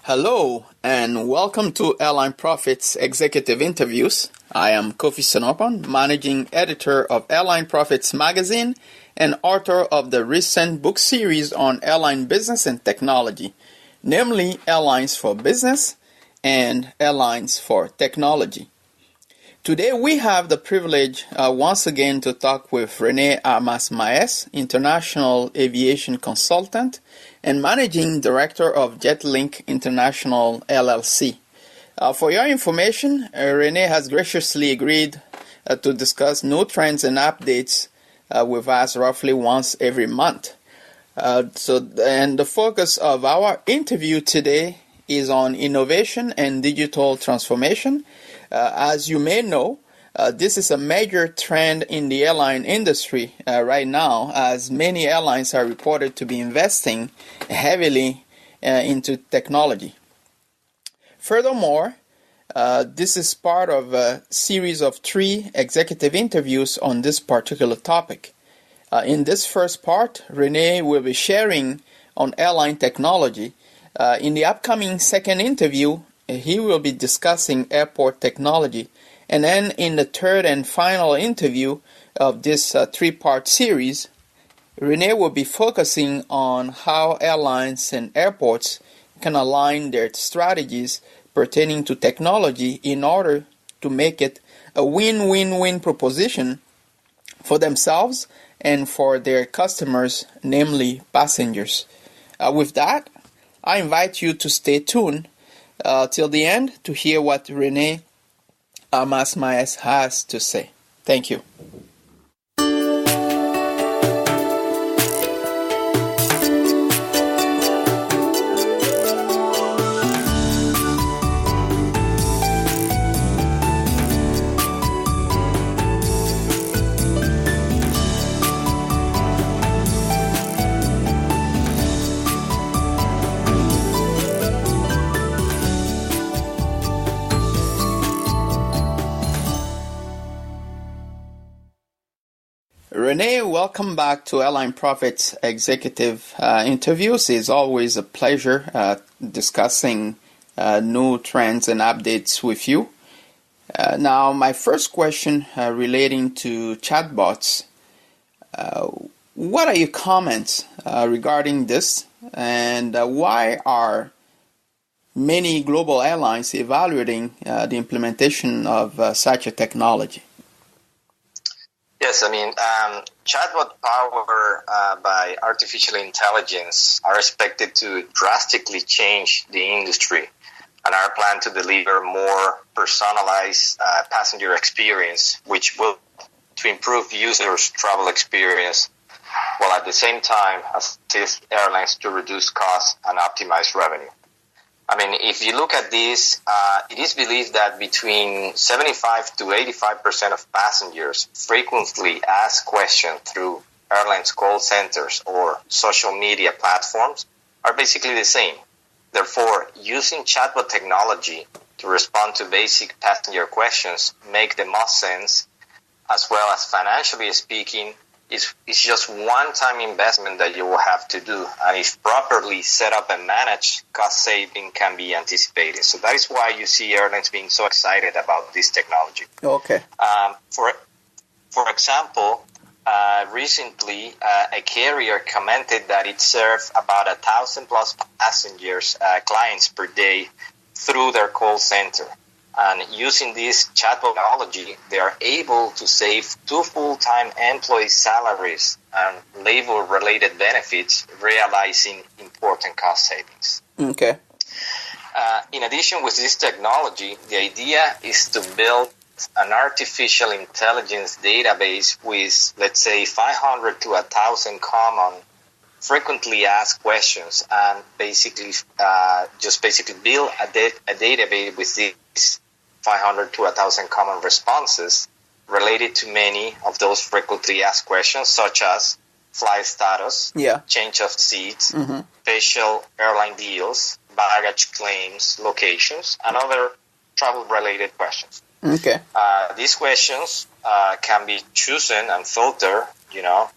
Hello, and welcome to Airline Profits Executive Interviews. I am Kofi Senopan, Managing Editor of Airline Profits Magazine and author of the recent book series on airline business and technology, namely Airlines for Business and Airlines for Technology. Today we have the privilege once again to talk with René Armas Maes, International Aviation Consultant and Managing Director of JetLink International LLC. For your information, René has graciously agreed to discuss new trends and updates with us roughly once every month. And the focus of our interview today is on innovation and digital transformation. As you may know, this is a major trend in the airline industry right now, as many airlines are reported to be investing heavily into technology. Furthermore, this is part of a series of 3 executive interviews on this particular topic. In this first part, René will be sharing on airline technology. In the upcoming second interview, he will be discussing airport technology. And then in the third and final interview of this 3-part series, René will be focusing on how airlines and airports can align their strategies pertaining to technology in order to make it a win-win-win proposition for themselves and for their customers, namely passengers. With that, I invite you to stay tuned till the end to hear what René Armas Maes has to say. Thank you. René, welcome back to Airline Profits Executive Interviews. It's always a pleasure discussing new trends and updates with you. Now, my first question relating to chatbots. What are your comments regarding this, and why are many global airlines evaluating the implementation of such a technology? Yes, chatbot powered by artificial intelligence are expected to drastically change the industry and are planned to deliver more personalized passenger experience, which will to improve users' travel experience, while at the same time assist airlines to reduce costs and optimize revenue. If you look at this, it is believed that between 75 to 85% of passengers frequently ask questions through airlines' call centers or social media platforms are basically the same. Therefore, using chatbot technology to respond to basic passenger questions make the most sense, as well as financially speaking, it's just one-time investment that you will have to do, and if properly set up and managed, cost saving can be anticipated. So that is why you see airlines being so excited about this technology. Okay. For example, recently a carrier commented that it served about 1,000 plus passengers, clients per day through their call center. And using this chatbot technology, they are able to save 2 full-time employees' salaries and labor-related benefits, realizing important cost savings. Okay. In addition, with this technology, the idea is to build an artificial intelligence database with, let's say, 500 to 1,000 common frequently asked questions, and basically build a database with these 500 to 1,000 common responses related to many of those frequently asked questions, such as flight status, change of seats, special airline deals, baggage claims, locations, and other travel-related questions. Okay. These questions can be chosen and filtered,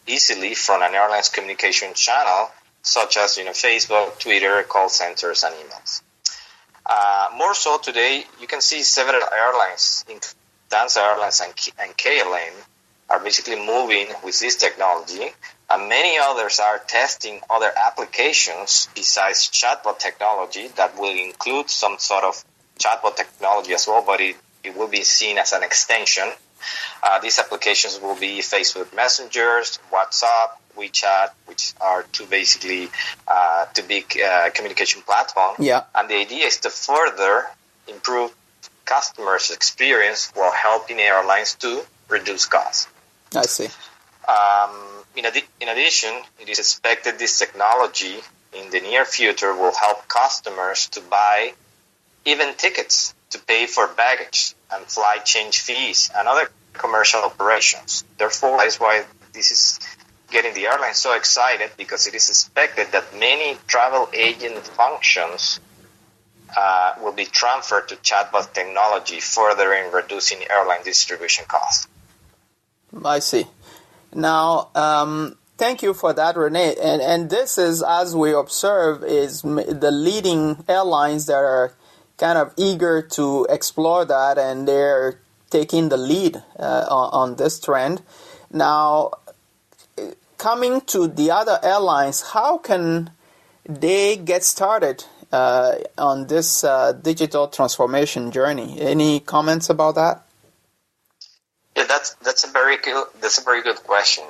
easily from an airline's communication channel, such as Facebook, Twitter, call centers, and emails. More so today, you can see several airlines, including Airlines and KLM, are basically moving with this technology, and many others are testing other applications besides chatbot technology that will include some sort of chatbot technology as well, but it will be seen as an extension. These applications will be Facebook Messengers, WhatsApp, WeChat, which are two big communication platforms. Yeah. And the idea is to further improve customers' experience while helping airlines to reduce costs. I see. In addition, it is expected this technology in the near future will help customers to buy even tickets to pay for baggage and flight change fees and other commercial operations. Therefore, that is why this is getting the airline so excited, because it is expected that many travel agent functions will be transferred to chatbot technology, furthering reducing airline distribution costs. I see. Now, thank you for that, René. And this is, as we observe, is the leading airlines that are kind of eager to explore that, and they're taking the lead on this trend. Now, coming to the other airlines, how can they get started on this digital transformation journey? Any comments about that? Yeah, that's a very good question.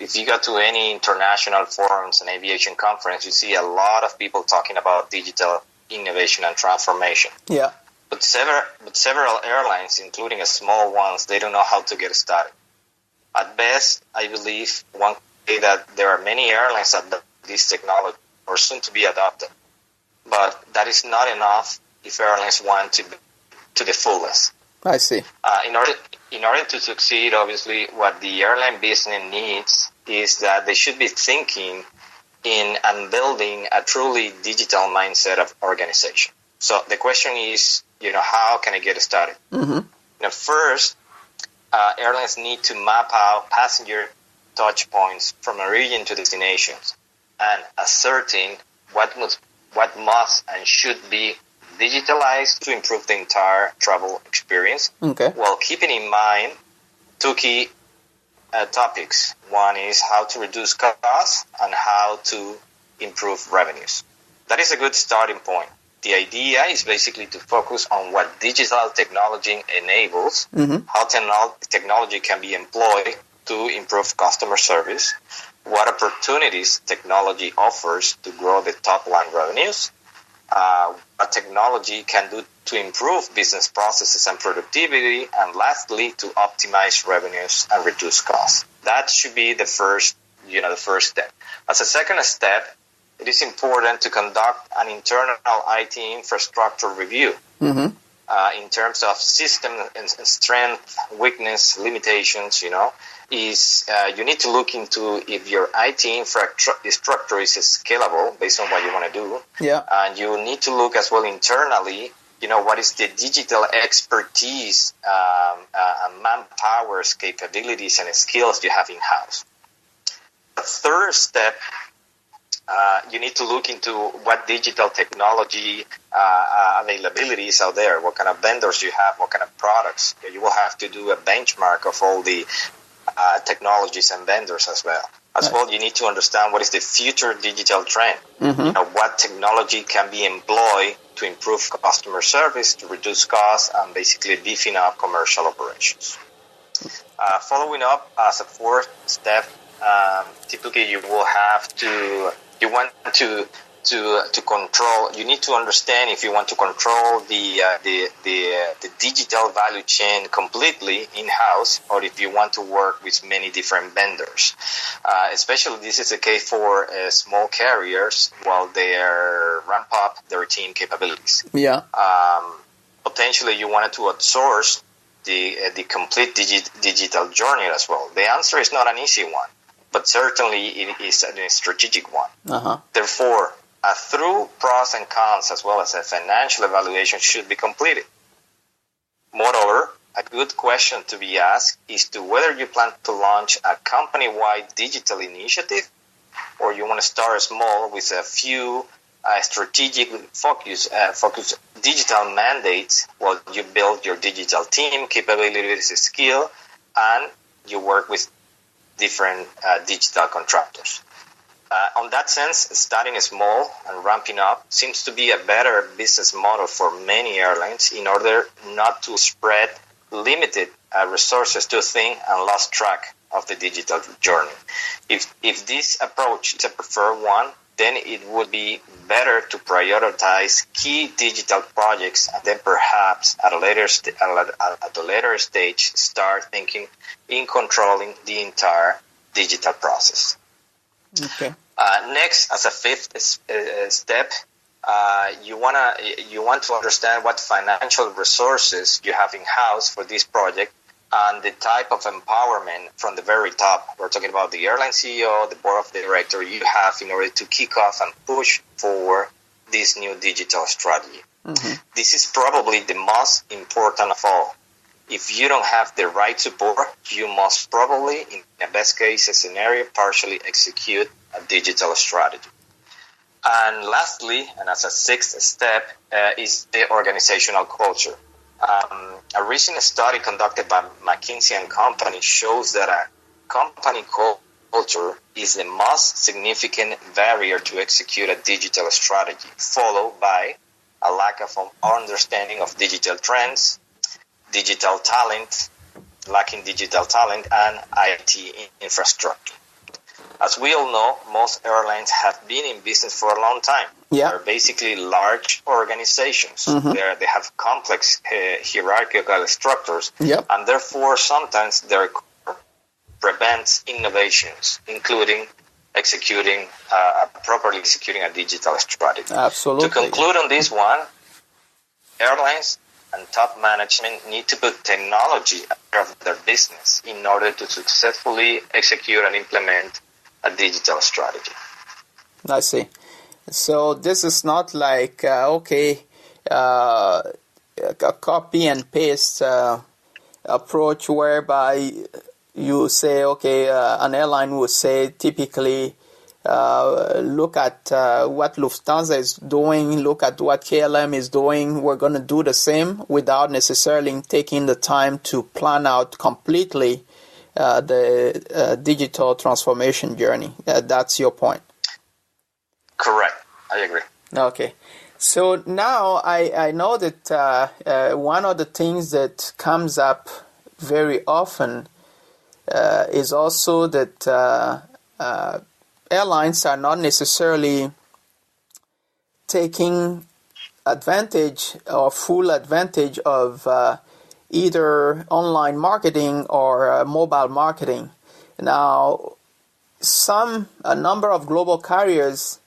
If you go to any international forums and aviation conference, you see a lot of people talking about digital innovation and transformation. Yeah. But several airlines, including small ones, they don't know how to get started. At best, I believe one can say that there are many airlines that this technology or soon to be adopted. But that is not enough if airlines want to be to the fullest. I see. In order to succeed, obviously, what the airline business needs is that they should be thinking in and building a truly digital mindset of organization. So the question is, how can I get started? Mm-hmm. First, airlines need to map out passenger touch points from origin to destinations and ascertain what must and should be digitalized to improve the entire travel experience, while keeping in mind two key topics. One is how to reduce costs and how to improve revenues. That is a good starting point. The idea is basically to focus on what digital technology enables, how technology can be employed to improve customer service, what opportunities technology offers to grow the top line revenues, what technology can do to improve business processes and productivity, and lastly, to optimize revenues and reduce costs. That should be the first step. As a second step, it is important to conduct an internal IT infrastructure review in terms of system and strength, weakness, limitations. You need to look into if your IT infrastructure is scalable based on what you want to do. Yeah. And you need to look as well internally, what is the digital expertise and manpower's capabilities and skills you have in-house. The third step, you need to look into what digital technology availability is out there, what kind of vendors you have, what kind of products. You will have to do a benchmark of all the technologies and vendors as well. Well, you need to understand what is the future digital trend. What technology can be employed to improve customer service, to reduce costs, and basically beefing up commercial operations. Following up as a fourth step, typically you want to control. You need to understand if you want to control the digital value chain completely in-house, or if you want to work with many different vendors. Especially this is the case for small carriers while they ramp up their team capabilities. Yeah. Potentially you wanted to outsource the complete digital journey as well. The answer is not an easy one, but certainly it is a strategic one. Therefore, a thorough pros and cons as well as a financial evaluation should be completed. Moreover, a good question to be asked is to whether you plan to launch a company-wide digital initiative or you want to start small with a few strategic focus digital mandates while you build your digital team, capabilities, skill, and you work with different digital contractors. On that sense, starting small and ramping up seems to be a better business model for many airlines in order not to spread limited resources too thin and lost track of the digital journey. If this approach is a preferred one, then it would be better to prioritize key digital projects and then perhaps at a later stage start thinking in controlling the entire digital process. Okay. Next, as a fifth step, you want to understand what financial resources you have in-house for this project and the type of empowerment from the very top. We're talking about the airline CEO, the board of directors you have in order to kick off and push forward this new digital strategy. Mm-hmm. This is probably the most important of all. If you don't have the right support, you must probably, in the best case scenario, partially execute a digital strategy. And lastly, and as a sixth step, is the organizational culture. A recent study conducted by McKinsey & Company shows that a company culture is the most significant barrier to execute a digital strategy, followed by a lack of understanding of digital trends, lacking digital talent, and IT infrastructure. As we all know, most airlines have been in business for a long time. Yeah. They're basically large organizations. Mm-hmm. They have complex hierarchical structures, yep. And therefore sometimes their prevents innovations, including properly executing a digital strategy. Absolutely. To conclude on this one, airlines and top management need to put technology of their business in order to successfully execute and implement a digital strategy. I see. So this is not like, a copy and paste approach whereby you say, an airline would say typically, look at what Lufthansa is doing, look at what KLM is doing. We're going to do the same without necessarily taking the time to plan out completely the digital transformation journey. That's your point. Correct. I agree. Okay. So now I know that one of the things that comes up very often is also that airlines are not necessarily taking advantage or full advantage of either online marketing or mobile marketing. Now, a number of global carriers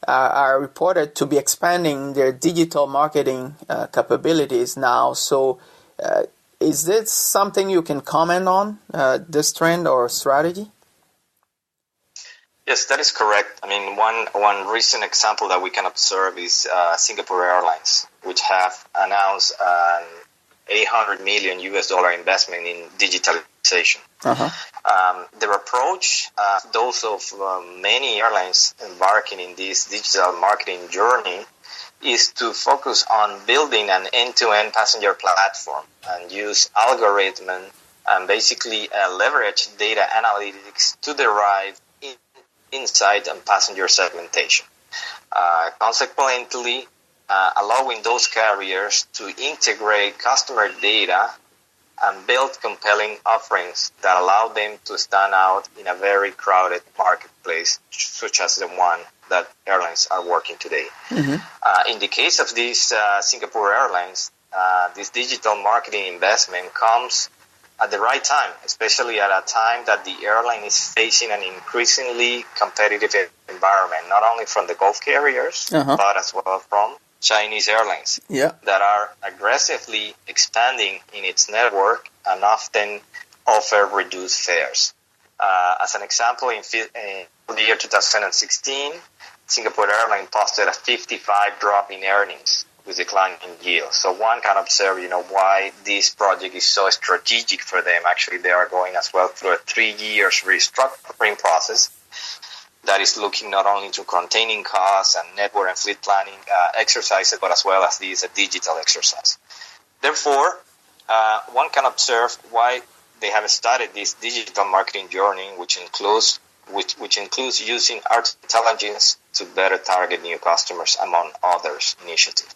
are reported to be expanding their digital marketing capabilities now. So is this something you can comment on, this trend or strategy? Yes, that is correct. I mean, one recent example that we can observe is Singapore Airlines, which have announced an $800 million investment in digitalization. Uh-huh. Their approach, those of many airlines embarking in this digital marketing journey, is to focus on building an end-to-end passenger platform and use algorithm and basically leverage data analytics to derive insight on passenger segmentation. Consequently, allowing those carriers to integrate customer data and build compelling offerings that allow them to stand out in a very crowded marketplace, such as the one that airlines are working today. Mm-hmm. In the case of these Singapore Airlines, this digital marketing investment comes at the right time, especially at a time that the airline is facing an increasingly competitive environment, not only from the Gulf carriers, uh-huh. but as well from Chinese airlines, yeah. that are aggressively expanding in its network and often offer reduced fares. As an example, in the year 2016, Singapore Airlines posted a 55% drop in earnings with declining yield. So one can observe, why this project is so strategic for them. Actually, they are going as well through a 3 years restructuring process. that is looking not only to containing costs and network and fleet planning exercises, but as well as these digital exercise. Therefore, one can observe why they have started this digital marketing journey, which includes using artificial intelligence to better target new customers, among others initiatives.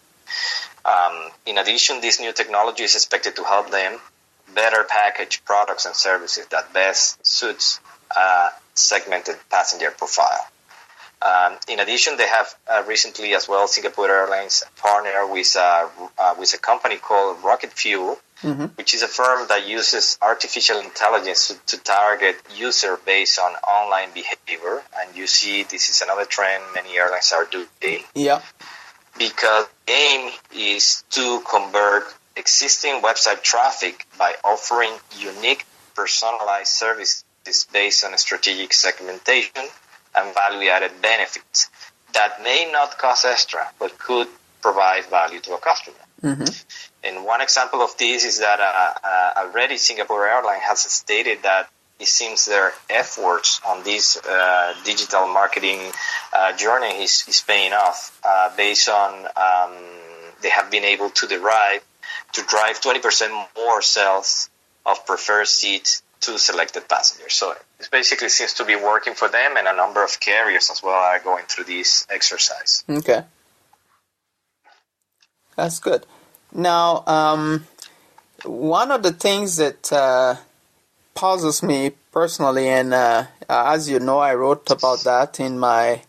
In addition, this new technology is expected to help them better package products and services that best suits segmented passenger profile. In addition, they have recently as well, Singapore Airlines partner with a company called Rocket Fuel, which is a firm that uses artificial intelligence to target user based on online behavior. And you see, this is another trend many airlines are doing. Yeah. Because the aim is to convert existing website traffic by offering unique personalized services based on strategic segmentation and value-added benefits that may not cost extra, but could provide value to a customer. And one example of this is that already Singapore Airlines has stated that it seems their efforts on this digital marketing journey is paying off based on they have been able to drive 20% more sales of preferred seats to selected passengers. So it basically seems to be working for them, and a number of carriers as well are going through this exercise. Okay. That's good. Now, one of the things that puzzles me personally, and as you know, I wrote about that in my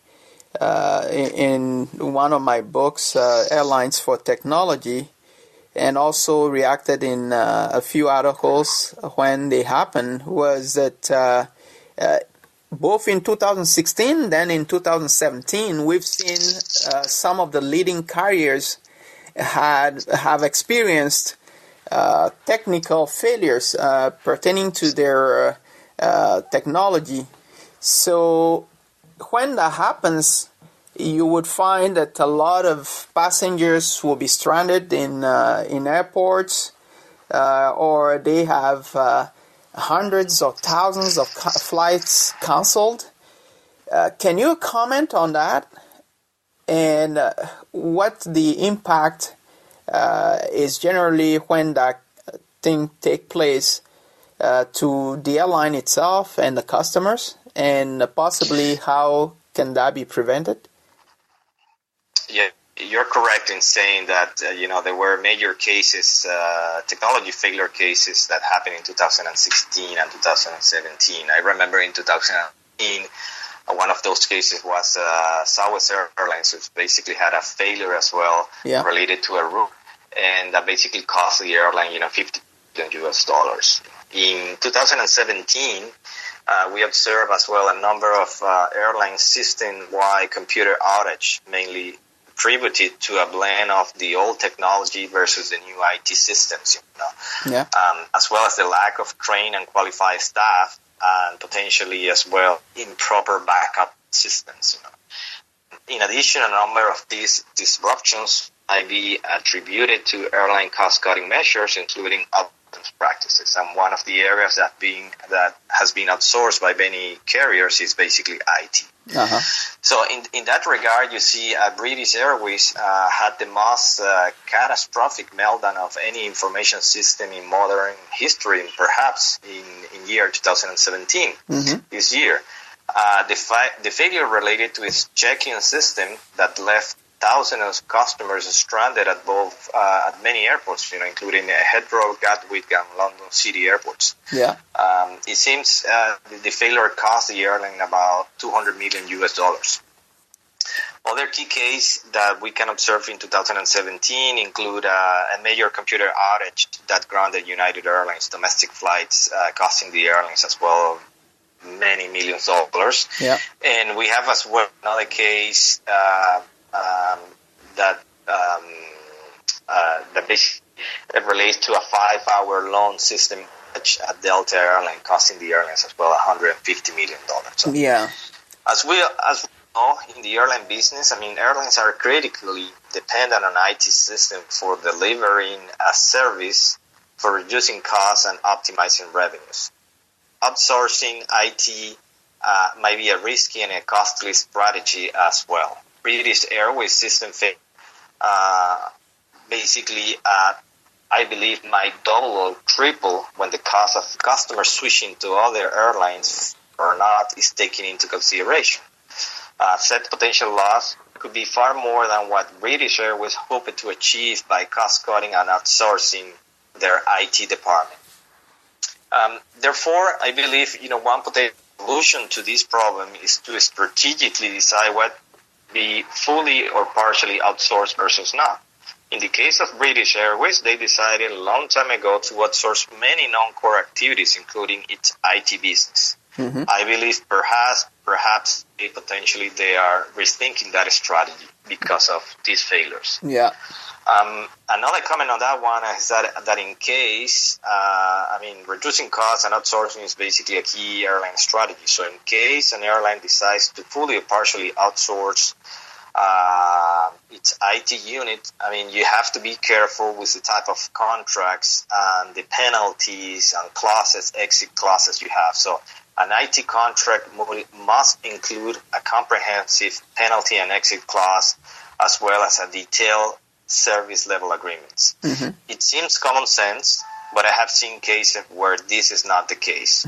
in one of my books, Airlines for Technology, and also reacted in a few articles when they happened, was that both in 2016 then in 2017, we've seen some of the leading carriers have experienced technical failures pertaining to their technology. So when that happens, you would find that a lot of passengers will be stranded in airports, or they have hundreds or thousands of flights canceled. Can you comment on that, and what the impact is generally when that thing take place to the airline itself and the customers, and possibly how can that be prevented? Yeah, you're correct in saying that there were major cases, technology failure cases that happened in 2016 and 2017. I remember in 2018, one of those cases was Southwest Airlines, which basically had a failure as well related to a route, and that basically cost the airline $50 billion. In 2017, we observed as well a number of airline system-wide computer outage, mainly attributed to a blend of the old technology versus the new IT systems, as well as the lack of trained and qualified staff, and potentially as well improper backup systems. In addition, a number of these disruptions might be attributed to airline cost-cutting measures, including practices, and one of the areas that has been outsourced by many carriers is basically IT. So in that regard, you see British Airways had the most catastrophic meltdown of any information system in modern history, perhaps in year 2017, this year. The failure related to its check-in system that left thousands of customers stranded at many airports, including Heathrow, Gatwick, and London City airports. It seems the failure cost the airline about $200 million. Other key cases that we can observe in 2017 include a major computer outage that grounded United Airlines domestic flights, costing the airlines as well many millions of dollars. And we have as well another case that basically relates to a 5-hour loan system at Delta Airline, costing the airlines as well $150 million. So, as we know, in the airline business, airlines are critically dependent on IT systems for delivering a service, for reducing costs and optimizing revenues. Outsourcing IT might be a risky and a costly strategy as well. British Airways system failure basically, I believe, might double or triple when the cost of customers switching to other airlines or not is taken into consideration. Said potential loss could be far more than what British Airways hoped to achieve by cost-cutting and outsourcing their IT department. Therefore, I believe one potential solution to this problem is to strategically decide what be fully or partially outsourced versus not. In the case of British Airways, they decided a long time ago to outsource many non-core activities, including its IT business. Mm-hmm. I believe perhaps potentially they are rethinking that strategy because of these failures. Yeah. Another comment on that one is that in case, reducing costs and outsourcing is basically a key airline strategy. So in case an airline decides to fully or partially outsource its IT unit, you have to be careful with the type of contracts and the penalties and exit clauses you have. So an IT contract must include a comprehensive penalty and exit clause, as well as a detailed service level agreements. Mm-hmm. It seems common sense, but I have seen cases where this is not the case.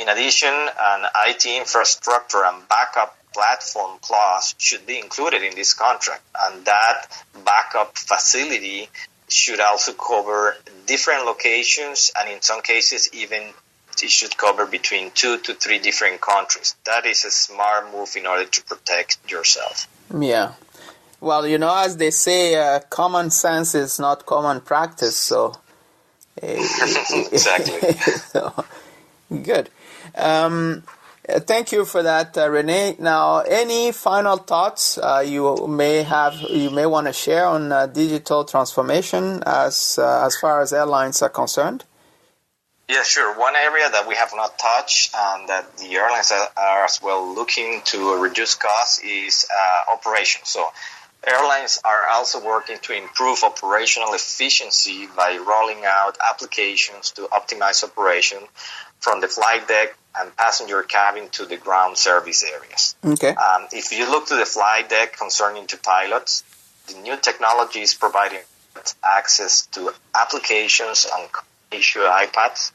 In addition, an IT infrastructure and backup platform clause should be included in this contract, and that backup facility should also cover different locations, and in some cases even it should cover between 2 to 3 different countries. That is a smart move in order to protect yourself. Yeah. Well, as they say, common sense is not common practice, so... Exactly. So, good. Thank you for that, René. Now, any final thoughts you may want to share on digital transformation as far as airlines are concerned? Yeah, sure. One area that we have not touched and that the airlines are as well looking to reduce costs is operations. So airlines are also working to improve operational efficiency by rolling out applications to optimize operation from the flight deck and passenger cabin to the ground service areas. Okay. If you look to the flight deck concerning to pilots, the new technology is providing access to applications on issue iPads,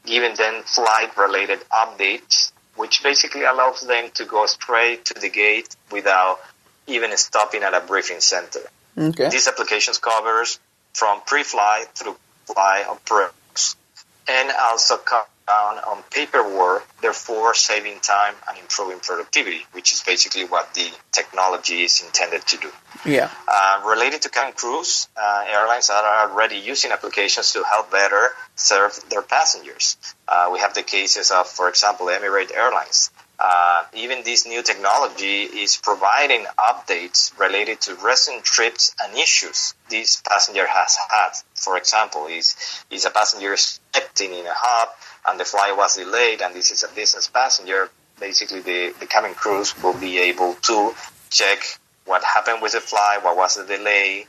giving them flight-related updates, which basically allows them to go straight to the gate without even stopping at a briefing center. Okay. These applications covers from pre-flight through flight operations and also cut down on paperwork, therefore saving time and improving productivity, which is basically what the technology is intended to do. Yeah. Related to cabin crews, airlines are already using applications to help better serve their passengers. We have the cases of, for example, Emirates Airlines. Even this new technology is providing updates related to recent trips and issues this passenger has had. For example, is a passenger expecting in a hub and the flight was delayed, and this is a business passenger, basically the cabin crews will be able to check what happened with the flight, what was the delay,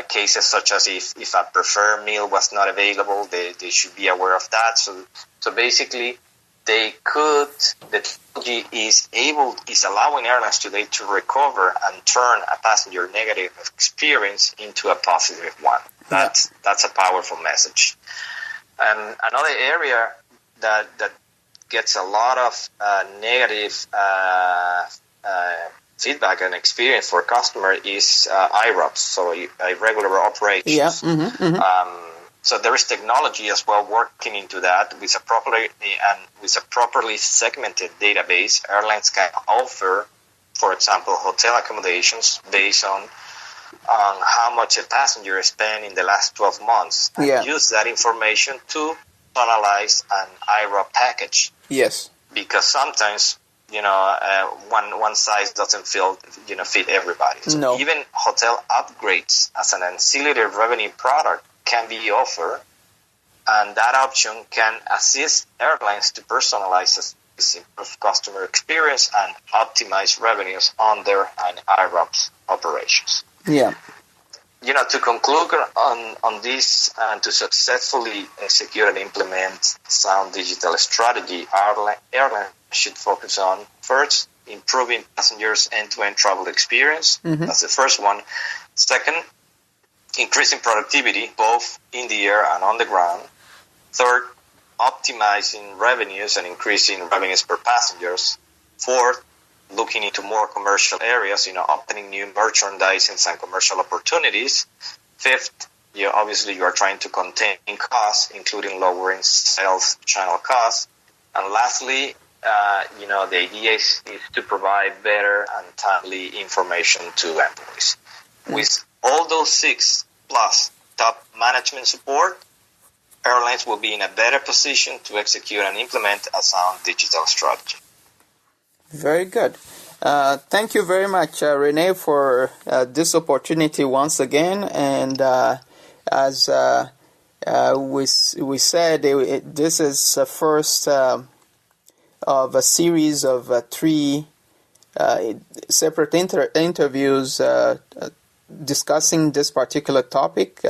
cases such as if a preferred meal was not available, they should be aware of that. So basically, the technology is allowing airlines today to recover and turn a passenger negative experience into a positive one. That's a powerful message. And another area that gets a lot of negative feedback and experience for customer is IROPS, so irregular operations. Yeah. Mm-hmm, mm-hmm. So there is technology as well working into that with a properly segmented database. Airlines can offer, for example, hotel accommodations based on how much a passenger spent in the last 12 months and use that information to analyze an IROP package. Yes. Because sometimes, one size doesn't fit everybody. So no. Even hotel upgrades as an ancillary revenue product can be offered, and that option can assist airlines to personalize improve customer experience and optimize revenues on their IROPS operations. Yeah. To conclude on this and to successfully execute and implement sound digital strategy, airlines should focus on. First, improving passengers' end-to-end travel experience. That's the first one. Second, increasing productivity both in the air and on the ground. Third, optimizing revenues and increasing revenues per passengers. Fourth, looking into more commercial areas, opening new merchandising and commercial opportunities. Fifth, obviously you are trying to contain costs, including lowering sales channel costs. And lastly, the idea is to provide better and timely information to employees. With all those 6 plus top management support, airlines will be in a better position to execute and implement a sound digital strategy. Very good. Thank you very much, René, for this opportunity once again. And as we said, this is the first of a series of 3 separate interviews discussing this particular topic,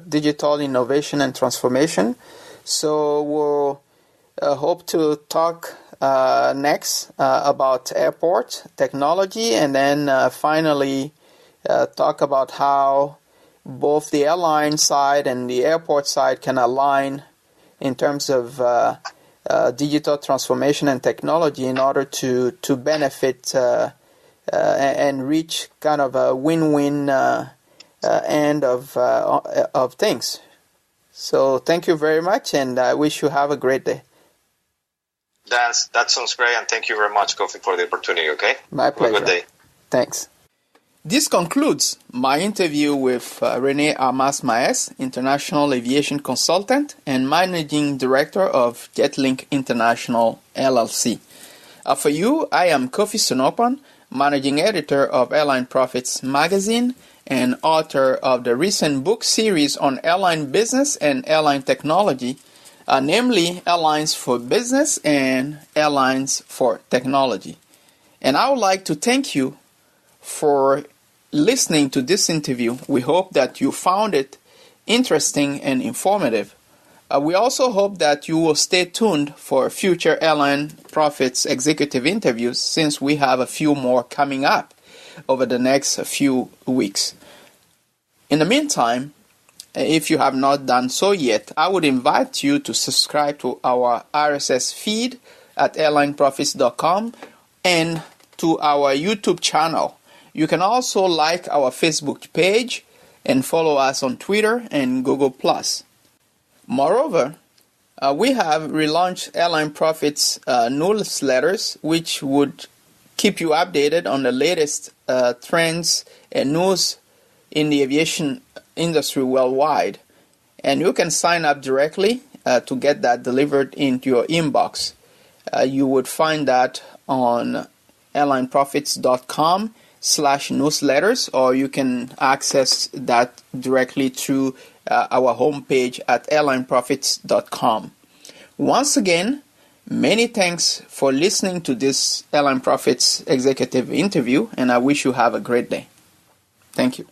digital innovation and transformation. So we'll hope to talk next about airport technology, and then finally talk about how both the airline side and the airport side can align in terms of digital transformation and technology in order to benefit and reach kind of a win-win end of things. So thank you very much, and I wish you have a great day. That sounds great, and thank you very much, Kofi, for the opportunity, okay? My pleasure. Have a good day. Thanks. This concludes my interview with René Armas Maes, International Aviation Consultant and Managing Director of JetLink International, LLC. For you, I am Kofi Sonopan, Managing Editor of Airline Profits Magazine and author of the recent book series on airline business and airline technology, namely Airlines for Business and Airlines for Technology. And I would like to thank you for listening to this interview. We hope that you found it interesting and informative. We also hope that you will stay tuned for future Airline Profits executive interviews, since we have a few more coming up over the next few weeks. In the meantime, if you have not done so yet, I would invite you to subscribe to our RSS feed at airlineprofits.com and to our YouTube channel. You can also like our Facebook page and follow us on Twitter and Google+. Moreover, we have relaunched Airline Profits newsletters, which would keep you updated on the latest trends and news in the aviation industry worldwide. And you can sign up directly to get that delivered into your inbox. You would find that on airlineprofits.com/newsletters, or you can access that directly through our homepage at airlineprofits.com. Once again, many thanks for listening to this Airline Profits executive interview, and I wish you have a great day. Thank you.